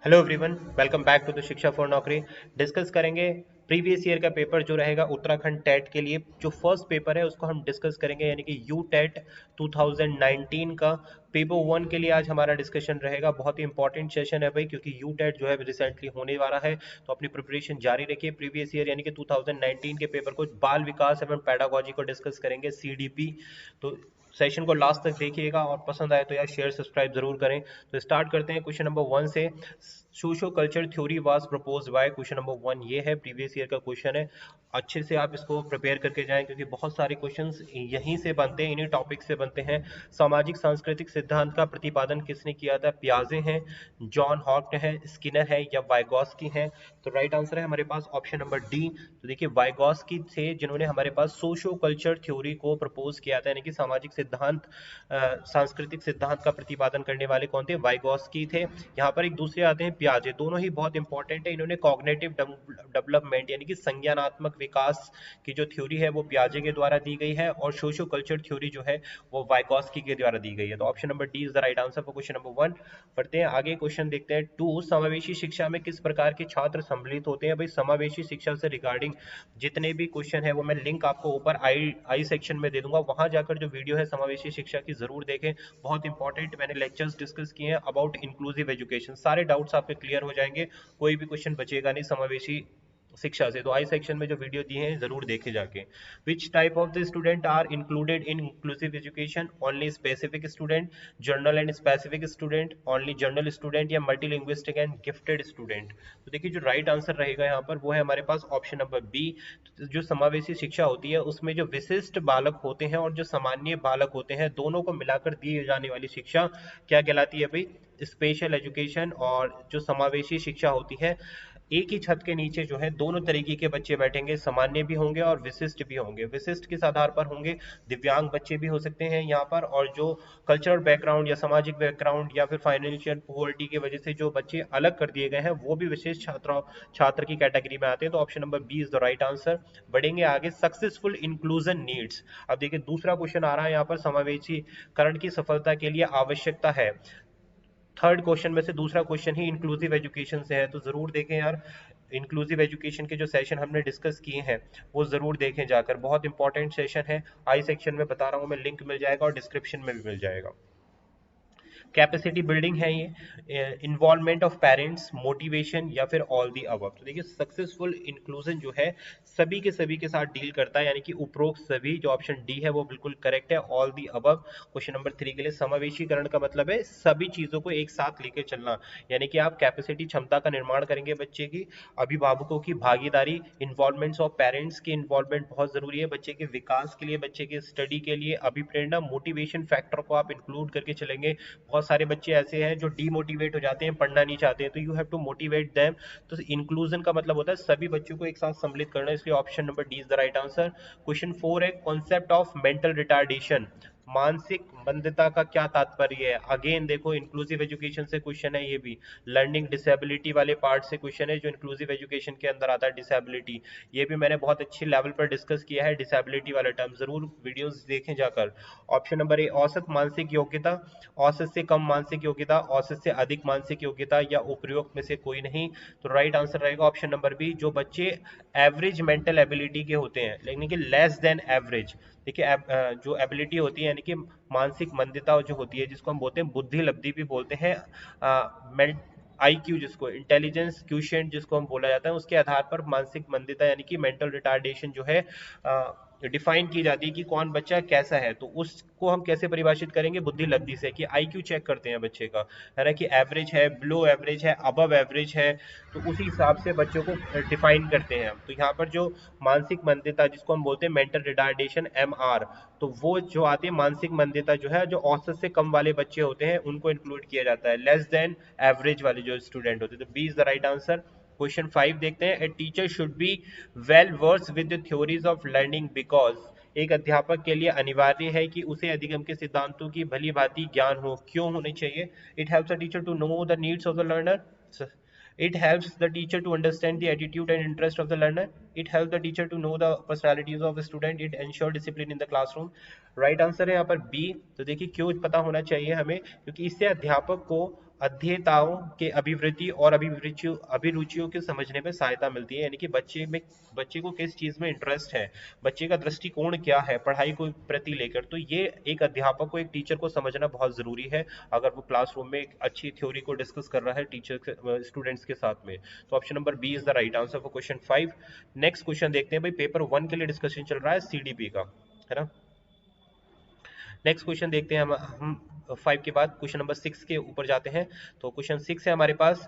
Hello everyone, welcome back to the Shiksha for Naukri. Discuss करेंगे previous year का paper जो रहेगा उत्तराखंड टेट के लिए। जो फर्स्ट पेपर है उसको हम डिस्कस करेंगे, यानी कि यू टेट 2019 का पेपर 1 के लिए आज हमारा डिस्कशन रहेगा। बहुत ही इंपॉर्टेंट सेशन है भाई, क्योंकि यू टेट जो है रिसेंटली होने वाला है, तो अपनी प्रिपरेशन जारी रखिए। प्रीवियस ईयर यानी कि 2019 के पेपर को बाल विकास एवं पेडागोजी को डिस्कस करेंगे, सीडीपी। तो सेशन को लास्ट तक देखिएगा और पसंद आए तो यार शेयर सब्सक्राइब जरूर करें। तो स्टार्ट करते हैं क्वेश्चन नंबर 1 से। Socio culture theory was proposed bye, question number 1 ये है, प्रीवियस ईयर का क्वेश्चन है। अच्छे से आप इसको प्रिपेयर करके जाएं, क्योंकि बहुत सारे क्वेश्चंस यहीं से बनते हैं, इन्हीं टॉपिक से बनते हैं। सामाजिक सांस्कृतिक सिद्धांत का प्रतिपादन किसने किया था? पियाजे हैं, जॉन हॉक्ट है, स्किनर है या वाइगॉस्की है? तो राइट आंसर है हमारे पास ऑप्शन नंबर डी। तो देखिए वाइगॉस्की थे जिन्होंने हमारे पास सोशो कल्चर थ्योरी को प्रपोज किया था, यानी कि सामाजिक सिद्धांत सांस्कृतिक सिद्धांत का प्रतिपादन करने वाले कौन थे? वाइगॉस्की थे। यहाँ पर एक दूसरे आते हैं पियाजे, दोनों ही बहुत इंपॉर्टेंट है। इन्होंने कॉग्निटिव डेवलपमेंट यानी कि संज्ञानात्मक विकास की जो थ्योरी है वो पियाजे के द्वारा दी गई है, और सोशो कल्चर थ्योरी जो है वो वाइगॉस्की के द्वारा दी गई है। तो option number D is the right answer for question number 1। पढ़ते हैं आगे, क्वेश्चन देखते हैं 2। समावेशी शिक्षा में किस प्रकार के छात्र सम्मिलित होते हैं? भाई समावेशी शिक्षा से रिगार्डिंग जितने भी क्वेश्चन है वो मैं लिंक आपको ऊपर आई सेक्शन में दे दूंगा, वहां जाकर जो वीडियो है समावेशी शिक्षा की जरूर देखें। बहुत इंपॉर्टेंट मैंने लेक्चर्स डिस्कस किए हैं अबाउट इंक्लूसिव एजुकेशन, सारे डाउट्स आपके क्लियर हो जाएंगे, कोई भी क्वेश्चन बचेगा नहीं समावेशी शिक्षा से। तो आई सेक्शन में जो वीडियो दिए हैं जरूर देखे जाके। Which type of the student are included in inclusive education? Only specific student, general and specific student, only general student या मल्टीलिंग्विस्टिक एंड गिफ्टेड स्टूडेंट? तो देखिए जो राइट आंसर रहेगा यहाँ पर वो है हमारे पास ऑप्शन नंबर बी। जो समावेशी शिक्षा होती है उसमें जो विशिष्ट बालक होते हैं और जो सामान्य बालक होते हैं, दोनों को मिलाकर दी जाने वाली शिक्षा क्या कहलाती है भाई? Special education. और जो समावेशी शिक्षा होती है, एक ही छत के नीचे जो है दोनों तरीके के बच्चे बैठेंगे, सामान्य भी होंगे और विशिष्ट भी होंगे। विशिष्ट किस आधार पर होंगे? दिव्यांग बच्चे भी हो सकते हैं यहाँ पर, और जो कल्चरल बैकग्राउंड या सामाजिक बैकग्राउंड या फिर फाइनेंशियल पॉवर्टी की वजह से जो बच्चे अलग कर दिए गए हैं वो भी विशेष छात्र की कैटेगरी में आते हैं। तो option number B is the right answer. बढ़ेंगे आगे, सक्सेसफुल इंक्लूजन नीड्स। अब देखिए दूसरा क्वेश्चन आ रहा है यहाँ पर, समावेशीकरण की सफलता के लिए आवश्यकता है। थर्ड क्वेश्चन में से दूसरा क्वेश्चन ही इंक्लूसिव एजुकेशन से है, तो जरूर देखें यार। इंक्लूसिव एजुकेशन के जो सेशन हमने डिस्कस किए हैं वो जरूर देखें जाकर, बहुत इंपॉर्टेंट सेशन है। आई सेक्शन में बता रहा हूँ मैं, लिंक मिल जाएगा और डिस्क्रिप्शन में भी मिल जाएगा। कैपेसिटी बिल्डिंग है ये, इन्वॉल्वमेंट ऑफ पेरेंट्स, मोटिवेशन या फिर ऑल दी अबव? तो देखिए सक्सेसफुल इंक्लूजन जो है सभी के साथ डील करता है, यानी कि उपरोक्त सभी। जो ऑप्शन डी है वो बिल्कुल करेक्ट है, all the above. Question number 3 के लिए समावेशीकरण का मतलब है सभी चीजों को एक साथ लेकर चलना, यानी कि आप कैपेसिटी क्षमता का निर्माण करेंगे बच्चे की, अभिभावकों की भागीदारी, इन्वॉल्वमेंट ऑफ पेरेंट्स की इन्वॉल्वमेंट बहुत जरूरी है बच्चे के विकास के लिए, बच्चे के स्टडी के लिए, अभिप्रेरणा, मोटिवेशन फैक्टर को आप इंक्लूड करके चलेंगे। बहुत सारे बच्चे ऐसे हैं जो डीमोटिवेट हो जाते हैं, पढ़ना नहीं चाहते हैं, तो you have to motivate them. तो इंक्लूजन का मतलब होता है सभी बच्चों को एक साथ सम्मिलित करना, इसलिए option number D is the right answer. Question 4 है, कॉन्सेप्ट ऑफ मेंटल रिटार्डेशन, मानसिक मंदता का क्या तात्पर्य है? अगेन देखो इंक्लूसिव एजुकेशन से क्वेश्चन है, ये भी लर्निंग डिसेबिलिटी वाले पार्ट से क्वेश्चन है, जो इंक्लूसिव एजुकेशन के अंदर आता है। डिसेबिलिटी ये भी मैंने बहुत अच्छी लेवल पर डिस्कस किया है, डिसेबिलिटी वाला टर्म जरूर वीडियोस देखें जाकर। ऑप्शन नंबर ए, औसत मानसिक योग्यता, औसत से कम मानसिक योग्यता, औसत से अधिक मानसिक योग्यता या उपयुक्त में से कोई नहीं? तो राइट आंसर रहेगा ऑप्शन नंबर बी, जो बच्चे एवरेज मेंटल एबिलिटी के होते हैं, लेकिन कि लेस देन एवरेज। देखिए जो एबिलिटी होती है यानी कि मानसिक मंदता जो होती है, जिसको हम बोलते हैं बुद्धि लब्धि भी बोलते हैं, IQ जिसको इंटेलिजेंस क्यूशेंट जिसको हम बोला जाता है, उसके आधार पर मानसिक मंदता यानी कि मेंटल रिटार्डेशन जो है डिफाइन की जाती है कि कौन बच्चा कैसा है। तो उसको हम कैसे परिभाषित करेंगे? बुद्धि लब्धि से, कि IQ चेक करते हैं बच्चे का, है ना, कि एवरेज है, बिलो एवरेज है, अबव एवरेज है, तो उसी हिसाब से बच्चों को डिफाइन करते हैं। तो यहाँ पर जो मानसिक मंदता जिसको हम बोलते हैं मेंटल रिटार्डेशन MR, तो वो जो आती है मानसिक मंदता जो है, जो औसत से कम वाले बच्चे होते हैं उनको इंक्लूड किया जाता है, लेस देन एवरेज वाले जो स्टूडेंट होते हैं। तो B is the right answer. Question 5 देखते हैं, a teacher should be well versed with the theories of learning because, एक अध्यापक के लिए अनिवार्य है कि उसे अधिगम के सिद्धांतों की भली भांति ज्ञान हो। क्यों होनी चाहिए? It helps the teacher to know the needs of the learner, it helps the teacher to understand the attitude and interest of the learner, it helps the teacher to know the personalities of the student, it ensure discipline in the classroom। Right answer है यहाँ पर B. तो देखिए क्यों पता होना चाहिए हमें, क्योंकि इससे अध्यापक को अध्येताओं के अभिवृत्ति और अभिरुचियों के समझने में सहायता मिलती है, यानी कि बच्चे को किस चीज में इंटरेस्ट है, बच्चे का दृष्टिकोण क्या है पढ़ाई को प्रति लेकर। तो ये एक अध्यापक को, एक टीचर को समझना बहुत जरूरी है अगर वो क्लासरूम में एक अच्छी थ्योरी को डिस्कस कर रहा है टीचर स्टूडेंट्स के साथ में। तो option number B is the right answer for question 5। Next question देखते हैं भाई, पेपर 1 के लिए डिस्कशन चल रहा है सीडीपी का, है ना। नेक्स्ट क्वेश्चन देखते हैं हम 5 के बाद क्वेश्चन नंबर 6 के ऊपर जाते हैं। तो क्वेश्चन 6 है हमारे पास,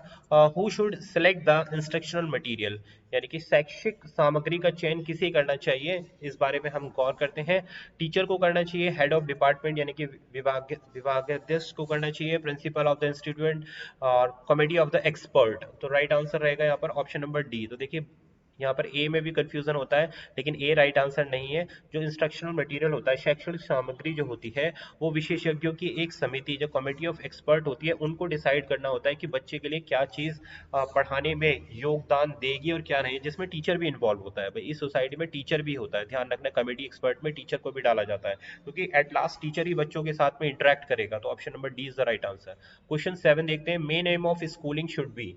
who should select the instructional material, यानी कि शैक्षिक सामग्री का चयन किसे करना चाहिए, इस बारे में हम गौर करते हैं। टीचर को करना चाहिए, हेड ऑफ डिपार्टमेंट यानी कि विभागाध्यक्ष को करना चाहिए, प्रिंसिपल ऑफ द इंस्टीट्यूट, और कमेटी ऑफ द एक्सपर्ट। तो राइट आंसर रहेगा यहाँ पर ऑप्शन नंबर डी। तो देखिए यहाँ पर ए में भी कंफ्यूजन होता है, लेकिन ए राइट आंसर नहीं है। जो इंस्ट्रक्शनल मटेरियल होता है, शैक्षणिक सामग्री जो होती है, वो विशेषज्ञों की एक समिति, जो कमेटी ऑफ एक्सपर्ट होती है, उनको डिसाइड करना होता है कि बच्चे के लिए क्या चीज पढ़ाने में योगदान देगी और क्या नहीं, जिसमें टीचर भी इन्वॉल्व होता है। भाई इस सोसाइटी में टीचर भी होता है, ध्यान रखना, कमेटी एक्सपर्ट में टीचर को भी डाला जाता है, क्योंकि एट लास्ट टीचर ही बच्चों के साथ में इंटरेक्ट करेगा। तो option number D is the right answer. Question 7 देखते हैं, main M of schooling should be,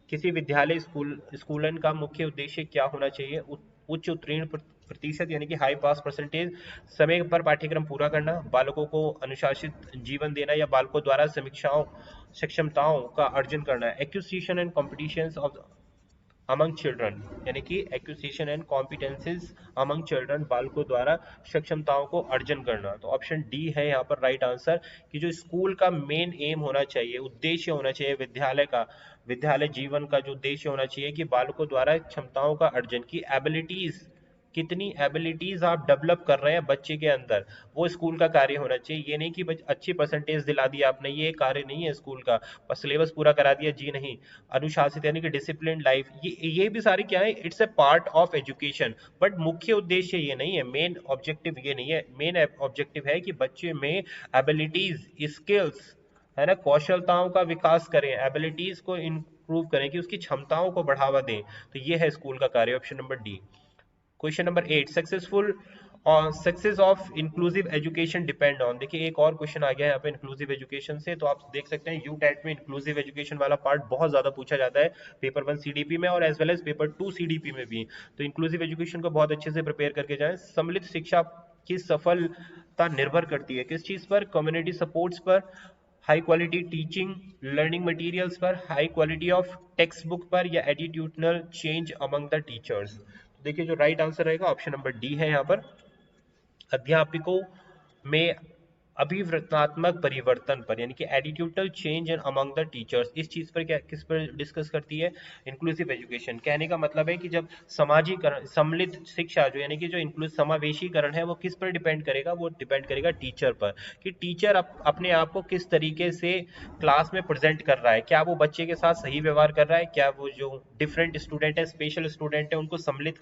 किसी विद्यालय स्कूलन का मुख्य उद्देश्य क्या होना चाहिए। उच्च उत्तीर्ण प्रतिशत यानी कि हाई पास परसेंटेज, समय पर पाठ्यक्रम पूरा करना, बालकों को अनुशासित जीवन देना, या बालकों द्वारा समीक्षाओं सक्षमताओं का अर्जन करना। Acquisition and competitions of among children, यानी कि acquisition and competencies among children, बालकों द्वारा सक्षमताओं को अर्जन करना। तो ऑप्शन डी है यहाँ पर राइट आंसर, कि जो स्कूल का मेन एम होना चाहिए, उद्देश्य होना चाहिए विद्यालय का, विद्यालय जीवन का जो उद्देश्य होना चाहिए कि बालकों द्वारा क्षमताओं का अर्जन, की एबिलिटीज, कितनी एबिलिटीज आप डेवलप कर रहे हैं बच्चे के अंदर, वो स्कूल का कार्य होना चाहिए। ये नहीं कि अच्छी परसेंटेज दिला दिया आपने, ये कार्य नहीं है स्कूल का, और सिलेबस पूरा करा दिया, जी नहीं। अनुशासित यानी कि डिसिप्लिन लाइफ, ये भी सारी क्या है, it's a part of education, but मुख्य उद्देश्य ये नहीं है, मेन ऑब्जेक्टिव ये नहीं है। मेन ऑब्जेक्टिव है कि बच्चे में एबिलिटीज, स्किल्स, है ना, कौशलताओं का विकास करें, एबिलिटीज को इंप्रूव करें, कि उसकी क्षमताओं को बढ़ावा दें। तो ये है स्कूल का कार्य, option number D. Question number 8, success of inclusive education depend on. देखिए एक और क्वेश्चन आ गया है यहाँ पे इंक्लूसिव एजुकेशन से। तो आप देख सकते हैं यूटेट में इंक्लूसिव एजुकेशन वाला पार्ट बहुत ज्यादा पूछा जाता है, पेपर 1 सीडीपी में और as well as paper 2 CDP में भी। तो इंक्लूसिव एजुकेशन को बहुत अच्छे से प्रिपेयर करके जाएं। सम्मिलित शिक्षा की सफलता निर्भर करती है किस चीज पर, कम्युनिटी सपोर्ट्स पर, high quality teaching learning materials पर, high quality of text book पर, या attitudinal change among the teachers. देखिए जो राइट आंसर रहेगा ऑप्शन नंबर डी है यहाँ पर, अध्यापकों में अभिवर्तनात्मक परिवर्तन पर, यानी कि attitudinal change in among the teachers. इस चीज पर क्या, किस पर डिस्कस करती है, इंक्लूसिव एजुकेशन। कहने का मतलब है कि जब समाजीकरण, सम्मिलित शिक्षा जो, यानी कि जो इंक्लूसिव समावेशीकरण है, वो किस पर डिपेंड करेगा, वो डिपेंड करेगा टीचर पर, कि टीचर अपने आप को किस तरीके से क्लास में प्रेजेंट कर रहा है, क्या वो बच्चे के साथ सही व्यवहार कर रहा है, क्या वो जो डिफरेंट स्टूडेंट है, स्पेशल स्टूडेंट है, उनको सम्मिलित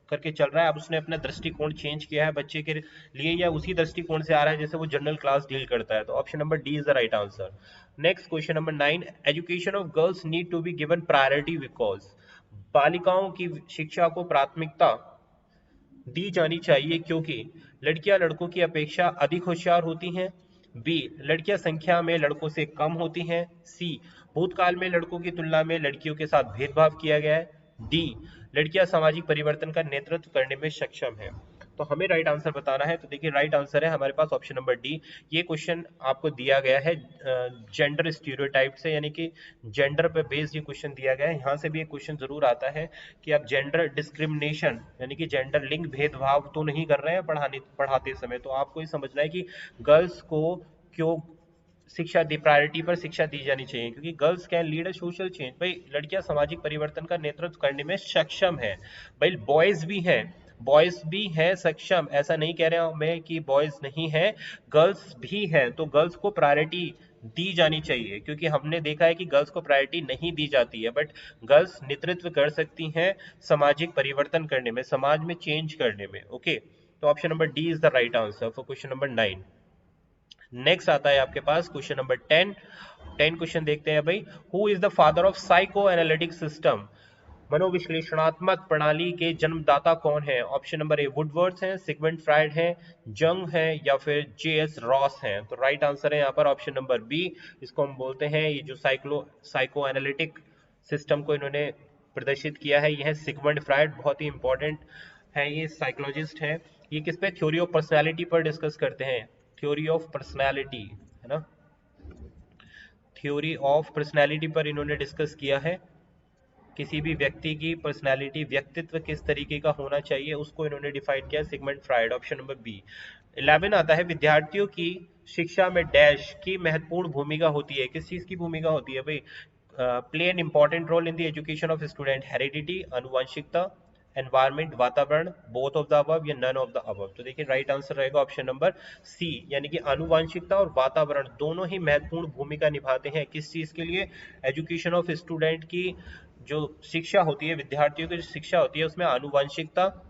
करके चल रहा है। अब उसने अपना दृष्टिकोण चेंज किया है बच्चे के लिए, या उसी दृष्टिकोण से आ रहा है जैसे वो जनरल क्लास डील करता है। तो option number D is the right answer. Next question number 9, education of girls need to be given priority because, बालिकाओं की शिक्षा को प्राथमिकता दी जानी चाहिए क्योंकि लड़कियां लड़कों की अपेक्षा अधिक होशियार होती हैं, बी लड़कियां संख्या में लड़कों से कम होती हैं, सी भूतकाल में लड़कों की तुलना में लड़कियों के साथ भेदभाव किया गया है, डी लड़कियां सामाजिक परिवर्तन का नेतृत्व करने में सक्षम है। तो हमें राइट आंसर बताना है। तो देखिए राइट आंसर है हमारे पास ऑप्शन नंबर डी। ये क्वेश्चन आपको दिया गया है जेंडर स्टीरियोटाइप से, यानी कि जेंडर पे बेस्ड ये क्वेश्चन दिया गया है। यहाँ से भी एक क्वेश्चन जरूर आता है कि आप जेंडर डिस्क्रिमिनेशन यानी कि जेंडर लिंग भेदभाव तो नहीं कर रहे हैं पढ़ाते समय। तो आपको ये समझना है कि गर्ल्स को क्यों शिक्षा दी, प्रायोरिटी पर शिक्षा दी जानी चाहिए, क्योंकि girls can lead a social change. भाई लड़कियां सामाजिक परिवर्तन का नेतृत्व करने में सक्षम है। भाई बॉयज भी है सक्षम, ऐसा नहीं कह रहा हूं मैं कि बॉयज नहीं है, गर्ल्स भी है। तो गर्ल्स को प्रायोरिटी दी जानी चाहिए, क्योंकि हमने देखा है कि गर्ल्स को प्रायोरिटी नहीं दी जाती है, बट गर्ल्स नेतृत्व कर सकती हैं सामाजिक परिवर्तन करने में, समाज में चेंज करने में। ओके, तो option number D is the right answer for question number 9। Next आता है आपके पास क्वेश्चन नंबर 10 क्वेश्चन देखते हैं भाई, who is the father of psycho analytic system. मनोविश्लेषणात्मक प्रणाली के जन्मदाता कौन है? ऑप्शन नंबर ए वुडवर्थ हैं, सिगमंड फ्राइड हैं, जंग है या फिर जे.एस. रॉस हैं। तो राइट आंसर है यहाँ पर ऑप्शन नंबर बी। इसको हम बोलते हैं, ये जो साइको एनालिटिक सिस्टम को इन्होंने प्रदर्शित किया है, यह है सिगमंड फ्राइड। बहुत ही इंपॉर्टेंट है, ये साइकोलॉजिस्ट है। ये किस पे? थ्योरी ऑफ पर्सनैलिटी पर डिस्कस करते हैं। थ्योरी ऑफ पर्सनैलिटी है ना, थ्योरी ऑफ पर्सनैलिटी पर इन्होंने डिस्कस किया है। किसी भी व्यक्ति की पर्सनैलिटी, व्यक्तित्व किस तरीके का होना चाहिए, उसको इन्होंने डिफाइन किया, Sigmund Freud. Option number B. 11 आता है, विद्यार्थियों की शिक्षा में डैश की महत्वपूर्ण भूमिका होती है। किस चीज की भूमिका होती है भाई? Play an important role in the education of student. Heredity, आनुवंशिकता, एनवायरमेंट, वातावरण, बोथ ऑफ द अबव या नन ऑफ द अबव। तो देखिए राइट आंसर रहेगा ऑप्शन नंबर सी, यानी कि आनुवंशिकता और वातावरण दोनों ही महत्वपूर्ण भूमिका निभाते हैं। किस चीज के लिए? एजुकेशन ऑफ स्टूडेंट की जो शिक्षा होती है, विद्यार्थियों की जो शिक्षा होती है, उसमें आनुवंशिकता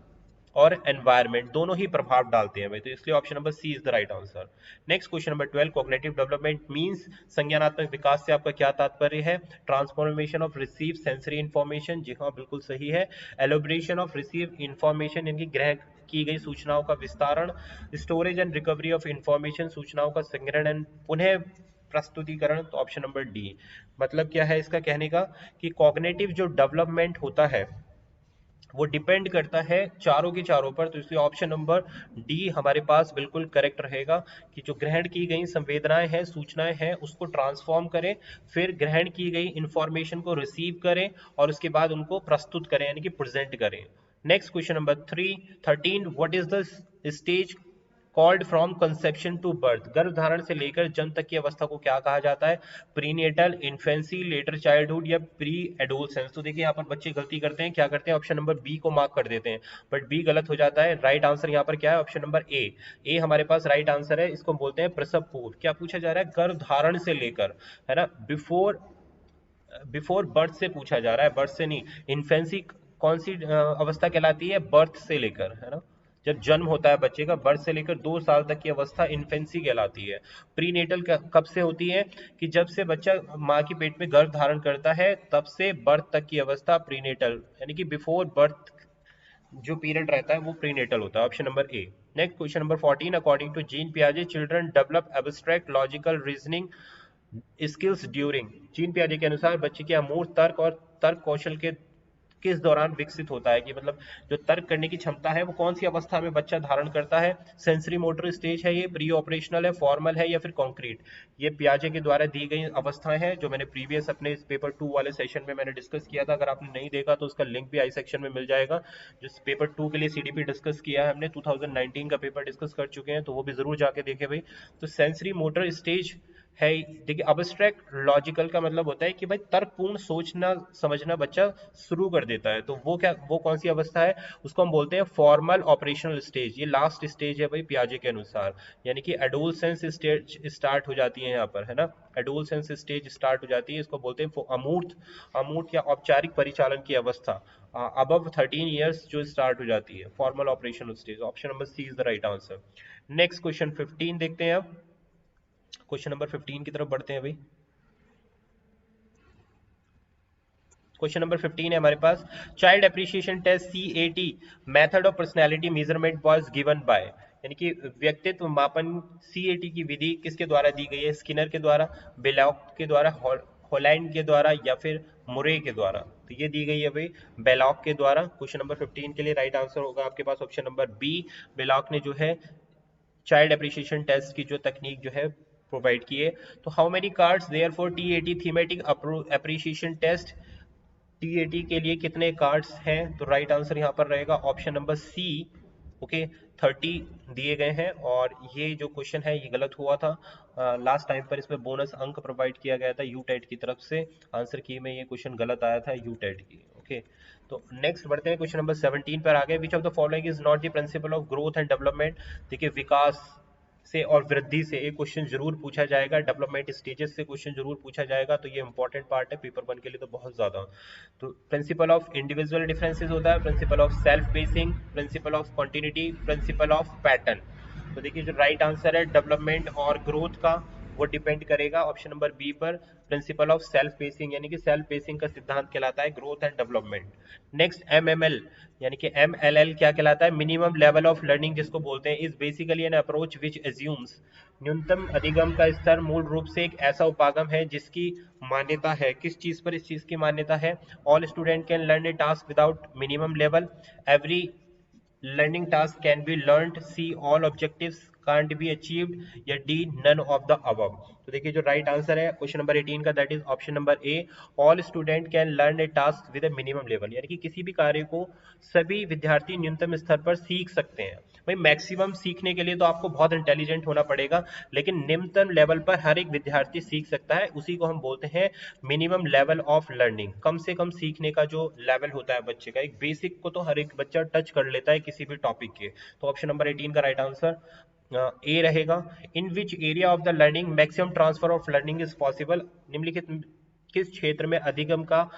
और एनवायरमेंट दोनों ही प्रभाव डालते हैं भाई। तो इसलिए option number C is the right answer. Next question number 12, cognitive development means, संज्ञानात्मक विकास से आपका क्या तात्पर्य है? Transformation of receive sensory information, जी हाँ बिल्कुल सही है। एलोबरेशन ऑफ रिसीव इंफॉर्मेशन, यानी ग्रहण की गई सूचनाओं का विस्तारण। Storage and recovery of information, सूचनाओं का संग्रहण एंड पुनः प्रस्तुतिकरण। तो ऑप्शन नंबर डी। मतलब क्या है इसका कहने का? कि कॉग्निटिव जो डेवलपमेंट होता है वो डिपेंड करता है चारों के चारों पर। तो इसलिए ऑप्शन नंबर डी हमारे पास बिल्कुल करेक्ट रहेगा, कि जो ग्रहण की गई संवेदनाएं हैं, सूचनाएं हैं, उसको ट्रांसफॉर्म करें, फिर ग्रहण की गई इंफॉर्मेशन को रिसीव करें और उसके बाद उनको प्रस्तुत करें, यानी कि प्रेजेंट करें। Next question number 13, what is the stage called from conception to birth? गर्भधारण से लेकर जन्म तक की अवस्था को क्या कहा जाता है? प्रीनेटल, इन्फेंसी, लेटर चाइल्डहुड या प्री एडोलसेंस। तो देखिए यहाँ पर बच्चे गलती करते हैं, क्या करते हैं? ऑप्शन नंबर बी को मार्क कर देते हैं, बट बी गलत हो जाता है। राइट आंसर यहाँ पर क्या है? ऑप्शन नंबर ए हमारे पास राइट आंसर है। इसको बोलते हैं प्रसव पूर्व। क्या पूछा जा रहा है? गर्भधारण से लेकर, है ना, बिफोर बर्थ से पूछा जा रहा है, बर्थ से नहीं। इन्फेंसी कौन सी अवस्था कहलाती है? बर्थ से लेकर, है ना, जब जन्म होता है बच्चे का, बर्थ से लेकर 2 साल तक की अवस्था इन्फेंसी कहलाती है। प्रीनेटल कब से होती है? कि जब से बच्चा माँ के पेट में गर्भ धारण करता है तब से बर्थ तक की अवस्था प्रीनेटल, यानी कि बिफोर बर्थ जो पीरियड रहता है वो प्रीनेटल होता है। Option number A. Next question number 14, according to Jean पियाजे children develop abstract logical reasoning skills during. Jean पियाजे के अनुसार बच्चे के अमूर्त तर्क और तर्क कौशल के किस दौरान विकसित होता है? कि मतलब जो तर्क करने की क्षमता है वो कौन सी अवस्था में बच्चा धारण करता है? सेंसरी मोटर स्टेज है ये, प्री ऑपरेशनल है, फॉर्मल है या फिर कॉन्क्रीट? ये पियाजे के द्वारा दी गई अवस्थाएं हैं, जो मैंने प्रीवियस अपने इस पेपर 2 वाले सेशन में मैंने डिस्कस किया था। अगर आपने नहीं देखा तो उसका लिंक भी आई सेक्शन में मिल जाएगा। जो पेपर 2 के लिए सीडीपी डिस्कस किया है हमने, 2019 का पेपर डिस्कस कर चुके हैं, तो वो भी जरूर जाके देखे भाई। तो सेंसरी मोटर स्टेज है। देखिए अब्स्ट्रैक्ट लॉजिकल का मतलब होता है कि भाई तर्कपूर्ण सोचना समझना बच्चा शुरू कर देता है, तो वो कौन सी अवस्था है? उसको हम बोलते हैं फॉर्मल ऑपरेशनल स्टेज। ये लास्ट स्टेज है भाई पियाजे के अनुसार, यानी कि एडोलसेंस स्टेज स्टार्ट हो जाती है यहाँ पर, है ना, एडोलसेंस स्टेज स्टार्ट हो जाती है। इसको बोलते हैं अमूर्त या औपचारिक परिचालन की अवस्था अबव 13 ईयर्स जो स्टार्ट हो जाती है, formal operational stage. Option number C is the right answer. Next question 15 देखते हैं अब। क्वेश्चन नंबर 15 की तरफ बढ़ते हैं भाई। क्वेश्चन नंबर 15 है हमारे पास, child appreciation test CAT method of personality measurement was given by, यानी कि व्यक्तित्व मापन CAT की विधि किसके द्वारा दी गई है? स्किनर के द्वारा, बेलॉक के द्वारा, हॉलैंड के द्वारा या फिर मुरे के द्वारा? तो ये दी गई है भाई बेलॉक के द्वारा। क्वेश्चन नंबर 15 के लिए राइट आंसर होगा आपके पास ऑप्शन नंबर बी। बेलॉक ने जो है चाइल्ड अप्रिसिएशन टेस्ट की जो तकनीक जो है प्रोवाइड किए। तो how many cards there for TAT thematic appreciation test? TAT के लिए कितने कार्ड्स हैं? तो राइट आंसर यहाँ पर रहेगा ऑप्शन नंबर सी। ओके, 30 दिए गए हैं और ये जो क्वेश्चन है ये गलत हुआ था लास्ट टाइम पर। इसमें बोनस अंक प्रोवाइड किया गया था UTET की तरफ से, आंसर की में ये क्वेश्चन गलत आया था UTET की। ओके, तो नेक्स्ट बढ़ते हैं क्वेश्चन नंबर 17 पर आगे। विच of the following is not the principle of growth and development? देखिए विकास से और वृद्धि से एक क्वेश्चन जरूर पूछा जाएगा, डेवलपमेंट स्टेजेस से क्वेश्चन जरूर पूछा जाएगा, तो ये इंपॉर्टेंट पार्ट है पेपर 1 के लिए तो बहुत ज्यादा। तो प्रिंसिपल ऑफ इंडिविजुअल डिफरेंसेस होता है, principle of self basin, principle of continuity, principle of pattern. तो देखिए जो राइट आंसर है डेवलपमेंट और ग्रोथ का वो डिपेंड करेगा ऑप्शन नंबर बी पर, प्रिंसिपल ऑफ सेल्फ पेसिंग, यानी कि सेल्फ पेसिंग का सिद्धांत कहलाता है growth and development. Next MML यानी कि एमएलएल क्या कहलाता है, मिनिमम लेवल ऑफ लर्निंग जिसको बोलते हैं, is basically an approach which assumes, न्यूनतम अधिगम का स्तर मूल रूप से एक ऐसा उपागम है जिसकी मान्यता है, किस चीज पर इस चीज की मान्यता है, all student can learn A task without minimum level, every learning task can be learned, C all objectives can't be achieved, या D none of the above। तो देखिए जो राइट आंसर है क्वेश्चन नंबर 18 का, that is option number A, all student can learn A task with A minimum level, यानी कि किसी भी कार्य को सभी विद्यार्थी न्यूनतम स्तर पर सीख सकते हैं। भाई मैक्सिमम सीखने के लिए तो आपको बहुत इंटेलिजेंट होना पड़ेगा, लेकिन निम्नतम लेवल पर हर एक विद्यार्थी सीख सकता है, उसी को हम बोलते हैं मिनिमम लेवल ऑफ लर्निंग। कम से कम सीखने का जो लेवल होता है बच्चे का, एक बेसिक को तो हर एक बच्चा टच कर लेता है किसी भी टॉपिक के। तो ऑप्शन नंबर 18 का राइट आंसर ए रहेगा। In which area of the learning maximum transfer of learning is possible, निम्नलिखित किस क्षेत्र में अधिगम का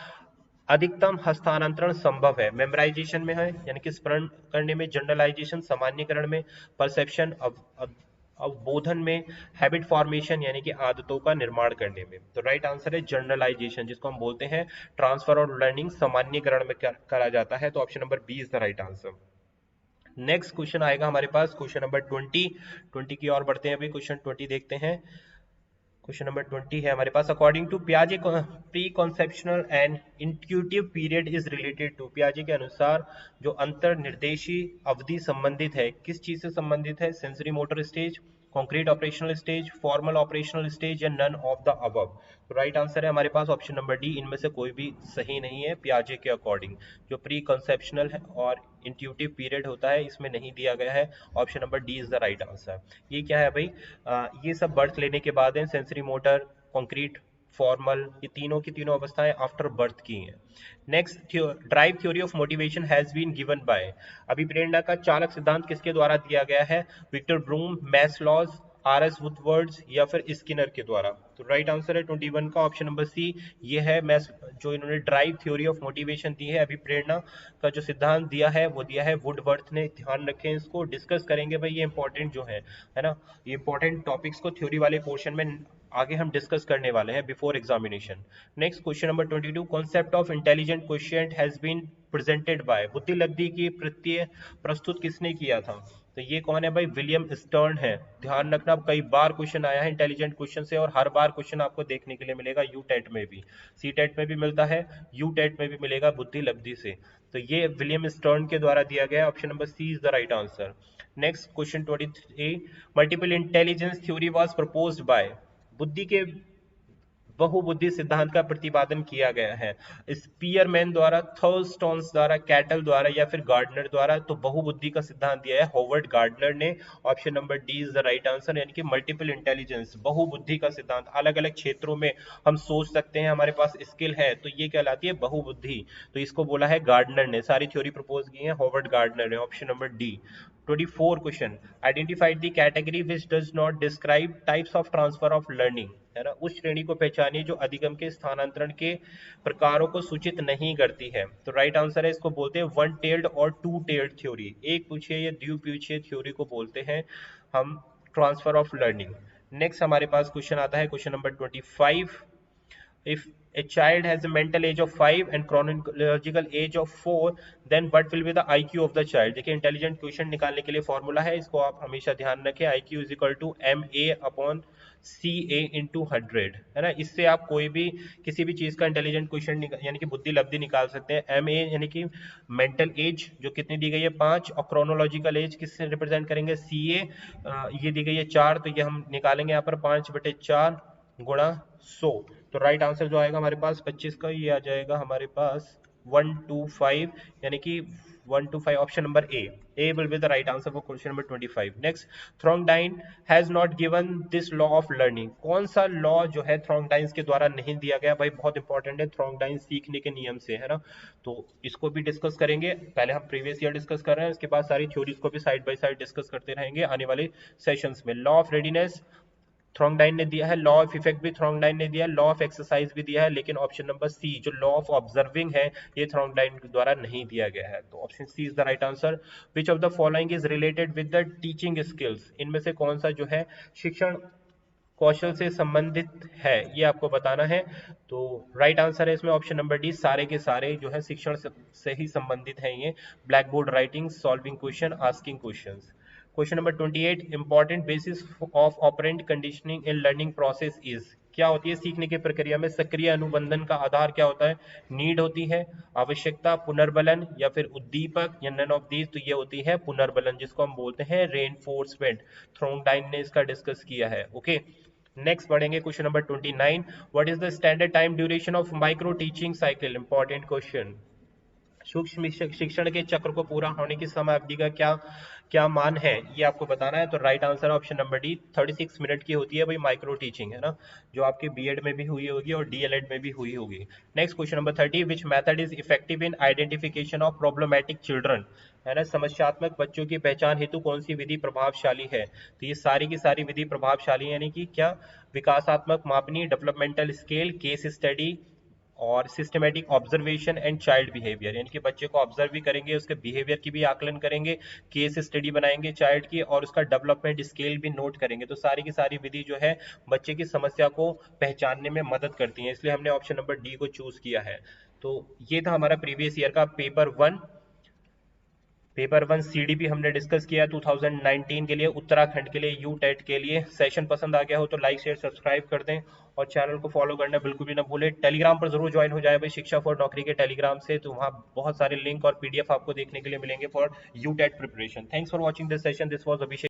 अधिकतम हस्तांतरण संभव है, मेमोराइजेशन में है यानी कि स्मरण करने में, जनरलाइजेशन सामान्यकरण में, परसेप्शन अवबोधन में, हैबिट फॉर्मेशन यानी कि आदतों का निर्माण करने में। तो राइट आंसर है जनरलाइजेशन, जिसको हम बोलते हैं ट्रांसफर और लर्निंग सामान्यकरण में करा जाता है। तो option number B is the right answer. Next question आएगा हमारे पास क्वेश्चन नंबर 20 की ओर बढ़ते हैं, अभी क्वेश्चन 20 देखते हैं। क्वेश्चन नंबर 20 है हमारे पास, अकॉर्डिंग टू पियाजे pre conceptional and intuitive period is related to, पियाजे के अनुसार जो अंतर्निर्देशी अवधि संबंधित है, किस चीज से संबंधित है, sensory motor stage, concrete operational stage, formal operational stage, या नन ऑफ द अबव। तो राइट आंसर है हमारे पास ऑप्शन नंबर डी, इनमें से कोई भी सही नहीं है। पियाजे के अकॉर्डिंग जो प्री कंसेप्शनल है और इंट्यूटिव पीरियड होता है, इसमें नहीं दिया गया है। Option number D is the right answer. ये क्या है भाई, ये सब बर्थ लेने के बाद है, सेंसरी मोटर, कॉन्क्रीट, फॉर्मल, ये तीनों की तीनों अवस्थाएं आफ्टर बर्थ की हैं। Next, drive theory of motivation has been given by, अभिप्रेरणा का चालक सिद्धांत किसके द्वारा दिया गया है, Victor Vroom, Maslow's, R S. Woodworth's, या फिर स्किनर के द्वारा। तो राइट आंसर है 21 का ऑप्शन नंबर सी, ये है मैस जो इन्होंने ड्राइव थ्योरी ऑफ मोटिवेशन दी है, अभिप्रेरणा का जो सिद्धांत दिया है वो दिया है वुडवर्थ ने। ध्यान रखें, इसको डिस्कस करेंगे भाई, ये इंपॉर्टेंट जो है ना, ये इंपॉर्टेंट टॉपिक्स को थ्योरी वाले पोर्शन में आगे हम डिस्कस करने वाले हैं before examination. Next question number 22, concept of intelligent quotient has been presented by, बुद्धि लब्धि की प्रत्यय प्रस्तुत किसने किया था। तो ये कौन है भाई, विलियम स्टर्न है। ध्यान रखना, कई बार क्वेश्चन आया है इंटेलिजेंट क्वेश्चन से, और हर बार क्वेश्चन आपको देखने के लिए मिलेगा यूटेट में भी, सीटेट में भी मिलता है, यूटेट में भी मिलेगा बुद्धि लब्धि से। तो ये विलियम स्टर्न के द्वारा दिया गया, option number C is the right answer. Next question 23, multiple intelligence theory was proposed by, बुद्धि के बहुबुद्धि सिद्धांत का प्रतिपादन किया गया है स्पीयरमैन द्वारा, थर्स्टोन्स द्वारा, कैटल द्वारा, या फिर गार्डनर द्वारा। तो बहुबुद्धि का सिद्धांत दिया है होवर्ड गार्डनर ने, option number D is the right answer. यानी कि मल्टीपल इंटेलिजेंस, बहुबुद्धि का सिद्धांत, अलग अलग क्षेत्रों में हम सोच सकते हैं, हमारे पास स्किल है, तो ये कहलाती है बहुबुद्धि। तो इसको बोला है गार्डनर ने, सारी थ्योरी प्रपोज की है होवर्ड गार्डनर ने, option number D. 24 question, identified the category which does not describe types of transfer of learning, है ना, उस श्रेणी को पहचानिए जो अधिगम के स्थानांतरण के प्रकारों को सूचित नहीं करती है। तो राइट आंसर है, इसको बोलते हैं वन टेल्ड और टू टेल्ड थ्योरी, एक पूछिए या द्विपक्षीय थ्योरी को बोलते हैं हम ट्रांसफर ऑफ लर्निंग। नेक्स्ट हमारे पास क्वेश्चन आता है question number 25, if a child has a mental age of 5 and chronological age of 4, then what will be the IQ of the child। देखिए इंटेलिजेंट क्वेश्चन निकालने के लिए फॉर्मूला है, इसको आप हमेशा ध्यान रखें, IQ is equal to MA/CA into 100, है ना। इससे आप कोई भी किसी भी चीज का इंटेलिजेंट क्वेश्चन यानी कि बुद्धि लब्धि निकाल सकते हैं। MA यानी कि मेंटल एज जो कितनी दी गई है 5, और क्रोनोलॉजिकल एज किससे रिप्रेजेंट करेंगे, CA, ये दी गई है 4, तो ये हम निकालेंगे यहाँ पर 5/4 गुणा 100। तो राइट आंसर जो आएगा हमारे पास 25 का, ये आ जाएगा हमारे पास 125, यानी कि 125, option number A will be the right answer for question number 25। Next, Thorndike has not given this law of learning, कौन सा लॉ जो है थ्रोंगडाइंस के द्वारा नहीं दिया गया भाई, बहुत इंपॉर्टेंट है, थ्रोंगडाइन सीखने के नियम से, है ना। तो इसको भी डिस्कस करेंगे, पहले हम प्रीवियस ईयर डिस्कस कर रहे हैं, इसके बाद सारी थ्योरीज को भी साइड बाय साइड डिस्कस करते रहेंगे आने वाले सेशंस में। लॉ ऑफ रेडीनेस थ्रोंगडाइन ने दिया है, लॉ ऑफ इफेक्ट भी थ्रोंगडाइन ने दिया है, लॉ ऑफ एक्सरसाइज भी दिया है, लेकिन ऑप्शन नंबर सी जो लॉ ऑफ ऑब्जर्विंग है ये थ्रोंगडाइन द्वारा नहीं दिया गया है। तो option C is the right answer. Which of the following is related with the teaching skills, इनमें से कौन सा जो है शिक्षण कौशल से संबंधित है, ये आपको बताना है। तो राइट आंसर है इसमें ऑप्शन नंबर डी, सारे के सारे जो है शिक्षण से ही संबंधित हैं ये। Black board writing, solving question, asking questions. Question number 28, important basis of operant conditioning in learning process is, क्या होती है सीखने की प्रक्रिया में सक्रिय अनुबंधन का आधार क्या होता है? नीड होती है, आवश्यकता, पुनर्बलन या फिर उद्दीपक या नन ऑफ दीज। तो ये होती है पुनर्बलन, जिसको हम बोलते हैं रेनफोर्समेंट। थ्रोंगडाइन ने इसका डिस्कस किया है। ओके, नेक्स्ट बढ़ेंगे question number 29, what is the standard time duration of micro teaching cycle? Important question. सूक्ष्म शिक्षण के चक्र को पूरा होने की समय अवधि का क्या क्या मान है, ये आपको बताना है। तो right answer option number D, 36 minute की होती है भाई माइक्रो टीचिंग, है ना, जो आपके बीएड में भी हुई होगी और डीएलएड में भी हुई होगी। Next question number 30, which method is effective in identification of problematic children? है ना, समस्यात्मक बच्चों की पहचान हेतु कौन सी विधि प्रभावशाली है? तो ये सारी की सारी विधि प्रभावशाली है, यानी कि क्या, विकासात्मक मापनी, डेवलपमेंटल स्केल, केस स्टडी और systematic observation and child behaviour, यानी कि बच्चे को ऑब्जर्व भी करेंगे, उसके बिहेवियर की भी आकलन करेंगे, केस स्टडी बनाएंगे चाइल्ड की, और उसका डेवलपमेंट स्केल भी नोट करेंगे। तो सारी की सारी विधि जो है बच्चे की समस्या को पहचानने में मदद करती है, इसलिए हमने ऑप्शन नंबर डी को चूज किया है। तो ये था हमारा प्रीवियस ईयर का पेपर 1 सीडीपी हमने डिस्कस किया 2019 के लिए, उत्तराखंड के लिए, यूटेट के लिए। सेशन पसंद आ गया हो तो लाइक शेयर सब्सक्राइब कर दें और चैनल को फॉलो करना बिल्कुल भी ना भूलें। टेलीग्राम पर जरूर ज्वाइन हो जाए भाई शिक्षा फॉर नौकरी के टेलीग्राम से, तो वहाँ बहुत सारे लिंक और पीडीएफ आपको देखने के लिए मिलेंगे for UTET preparation. Thanks for watching this session, this was Abhishek.